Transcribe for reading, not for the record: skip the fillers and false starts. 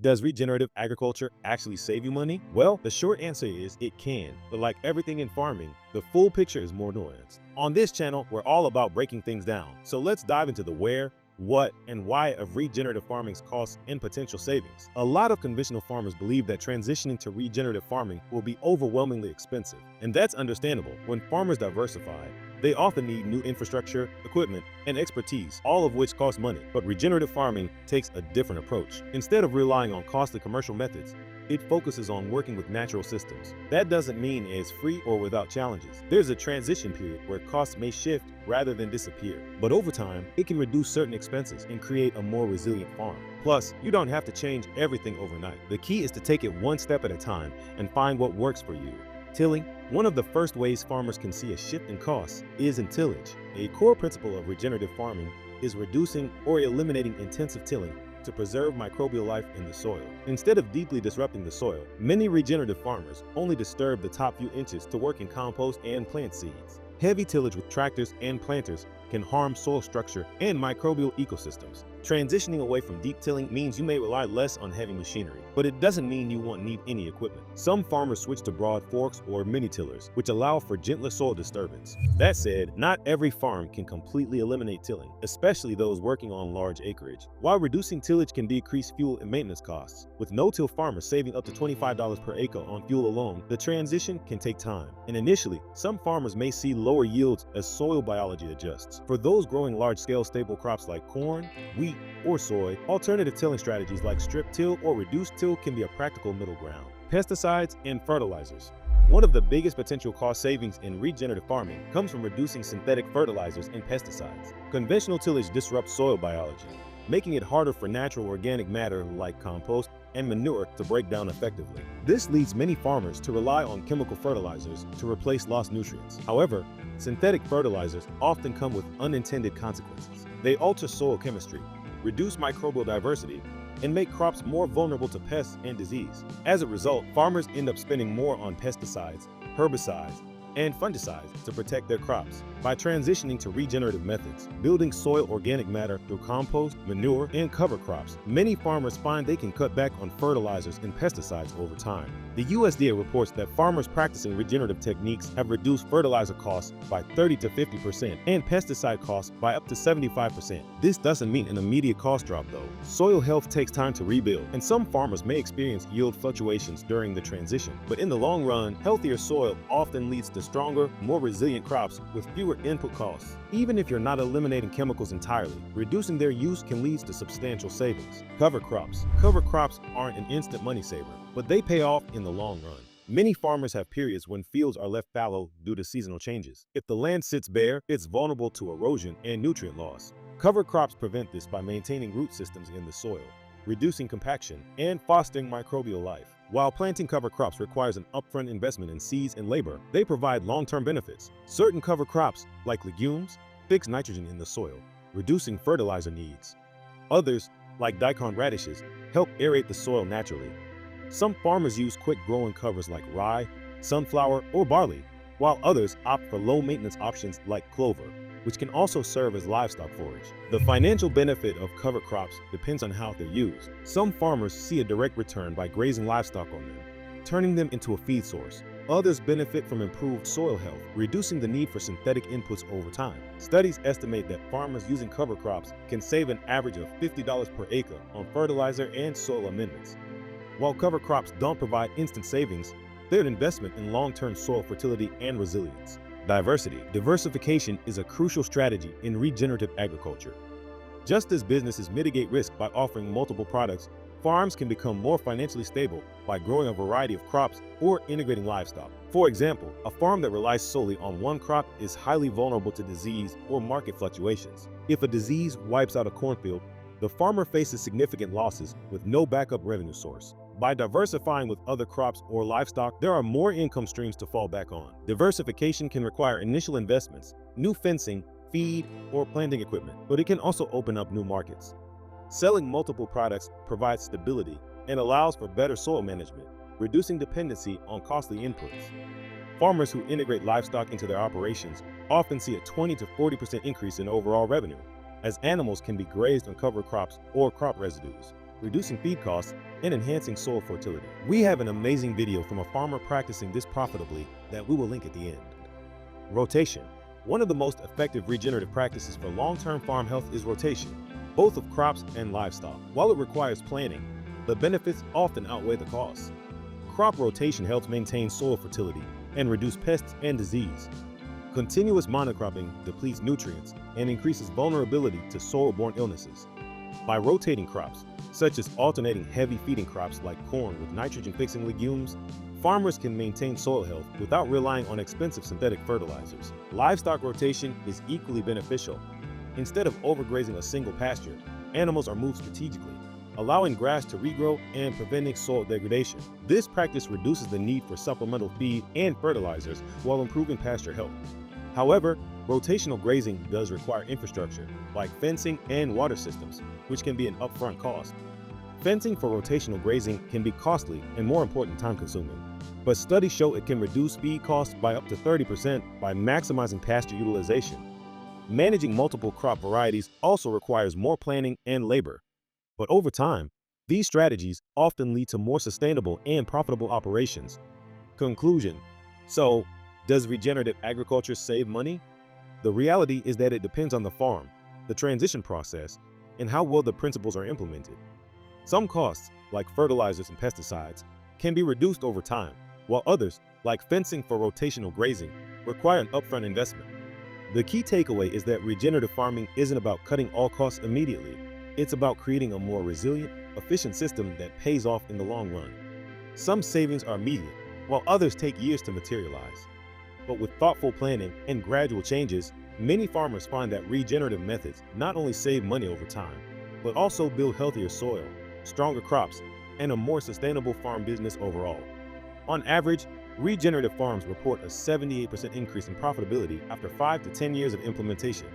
Does regenerative agriculture actually save you money? Well, the short answer is it can, but like everything in farming, the full picture is more nuanced. On this channel, we're all about breaking things down. So let's dive into the where, what, and why of regenerative farming's costs and potential savings. A lot of conventional farmers believe that transitioning to regenerative farming will be overwhelmingly expensive, and that's understandable. When farmers diversify, they often need new infrastructure, equipment, and expertise, all of which cost money. But regenerative farming takes a different approach. Instead of relying on costly commercial methods, it focuses on working with natural systems. That doesn't mean it's free or without challenges. There's a transition period where costs may shift rather than disappear. But over time, it can reduce certain expenses and create a more resilient farm. Plus, you don't have to change everything overnight. The key is to take it one step at a time and find what works for you. Tilling. One of the first ways farmers can see a shift in costs is in tillage. A core principle of regenerative farming is reducing or eliminating intensive tilling to preserve microbial life in the soil. Instead of deeply disrupting the soil, many regenerative farmers only disturb the top few inches to work in compost and plant seeds. Heavy tillage with tractors and planters can harm soil structure and microbial ecosystems. Transitioning away from deep tilling means you may rely less on heavy machinery, but it doesn't mean you won't need any equipment. Some farmers switch to broad forks or mini tillers, which allow for gentler soil disturbance. That said, not every farm can completely eliminate tilling, especially those working on large acreage. While reducing tillage can decrease fuel and maintenance costs, with no-till farmers saving up to $25 per acre on fuel alone, the transition can take time. And initially, some farmers may see lower yields as soil biology adjusts. For those growing large-scale staple crops like corn, wheat, or soy, alternative tilling strategies like strip till or reduced till can be a practical middle ground. Pesticides and fertilizers. One of the biggest potential cost savings in regenerative farming comes from reducing synthetic fertilizers and pesticides. Conventional tillage disrupts soil biology, making it harder for natural organic matter like compost and manure to break down effectively. This leads many farmers to rely on chemical fertilizers to replace lost nutrients. However, synthetic fertilizers often come with unintended consequences. They alter soil chemistry, reduce microbial diversity, and make crops more vulnerable to pests and disease. As a result, farmers end up spending more on pesticides, herbicides, and fungicides to protect their crops. By transitioning to regenerative methods, building soil organic matter through compost, manure, and cover crops, many farmers find they can cut back on fertilizers and pesticides over time. The USDA reports that farmers practicing regenerative techniques have reduced fertilizer costs by 30 to 50% and pesticide costs by up to 75%. This doesn't mean an immediate cost drop though. Soil health takes time to rebuild, and some farmers may experience yield fluctuations during the transition. But in the long run, healthier soil often leads to stronger, more resilient crops with fewer input costs. Even if you're not eliminating chemicals entirely, reducing their use can lead to substantial savings. Cover crops. Cover crops aren't an instant money saver, but they pay off in the long run. Many farmers have periods when fields are left fallow due to seasonal changes. If the land sits bare, it's vulnerable to erosion and nutrient loss. Cover crops prevent this by maintaining root systems in the soil, reducing compaction, and fostering microbial life. While planting cover crops requires an upfront investment in seeds and labor, they provide long-term benefits. Certain cover crops, like legumes, fix nitrogen in the soil, reducing fertilizer needs. Others, like daikon radishes, help aerate the soil naturally. Some farmers use quick-growing covers like rye, sunflower, or barley, while others opt for low-maintenance options like clover, which can also serve as livestock forage. The financial benefit of cover crops depends on how they're used. Some farmers see a direct return by grazing livestock on them, turning them into a feed source. Others benefit from improved soil health, reducing the need for synthetic inputs over time. Studies estimate that farmers using cover crops can save an average of $50 per acre on fertilizer and soil amendments. While cover crops don't provide instant savings, they're an investment in long-term soil fertility and resilience. Diversification is a crucial strategy in regenerative agriculture. Just as businesses mitigate risk by offering multiple products, farms can become more financially stable by growing a variety of crops or integrating livestock. For example, a farm that relies solely on one crop is highly vulnerable to disease or market fluctuations. If a disease wipes out a cornfield, the farmer faces significant losses with no backup revenue source. By diversifying with other crops or livestock, there are more income streams to fall back on. Diversification can require initial investments, new fencing, feed, or planting equipment, but it can also open up new markets. Selling multiple products provides stability and allows for better soil management, reducing dependency on costly inputs. Farmers who integrate livestock into their operations often see a 20 to 40% increase in overall revenue, as animals can be grazed on cover crops or crop residues, reducing feed costs, and enhancing soil fertility. We have an amazing video from a farmer practicing this profitably that we will link at the end. Rotation. One of the most effective regenerative practices for long-term farm health is rotation, both of crops and livestock. While it requires planning, the benefits often outweigh the costs. Crop rotation helps maintain soil fertility and reduce pests and disease. Continuous monocropping depletes nutrients and increases vulnerability to soil-borne illnesses. By rotating crops, such as alternating heavy feeding crops like corn with nitrogen-fixing legumes, farmers can maintain soil health without relying on expensive synthetic fertilizers. Livestock rotation is equally beneficial. Instead of overgrazing a single pasture, animals are moved strategically, allowing grass to regrow and preventing soil degradation. This practice reduces the need for supplemental feed and fertilizers while improving pasture health. However, rotational grazing does require infrastructure, like fencing and water systems, which can be an upfront cost. Fencing for rotational grazing can be costly and, more important, time-consuming. But studies show it can reduce feed costs by up to 30% by maximizing pasture utilization. Managing multiple crop varieties also requires more planning and labor. But over time, these strategies often lead to more sustainable and profitable operations. Conclusion. So, does regenerative agriculture save money? The reality is that it depends on the farm, the transition process, and how well the principles are implemented. Some costs, like fertilizers and pesticides, can be reduced over time, while others, like fencing for rotational grazing, require an upfront investment. The key takeaway is that regenerative farming isn't about cutting all costs immediately. It's about creating a more resilient, efficient system that pays off in the long run. Some savings are immediate, while others take years to materialize. But with thoughtful planning and gradual changes, many farmers find that regenerative methods not only save money over time, but also build healthier soil, stronger crops, and a more sustainable farm business overall. On average, regenerative farms report a 78% increase in profitability after 5 to 10 years of implementation.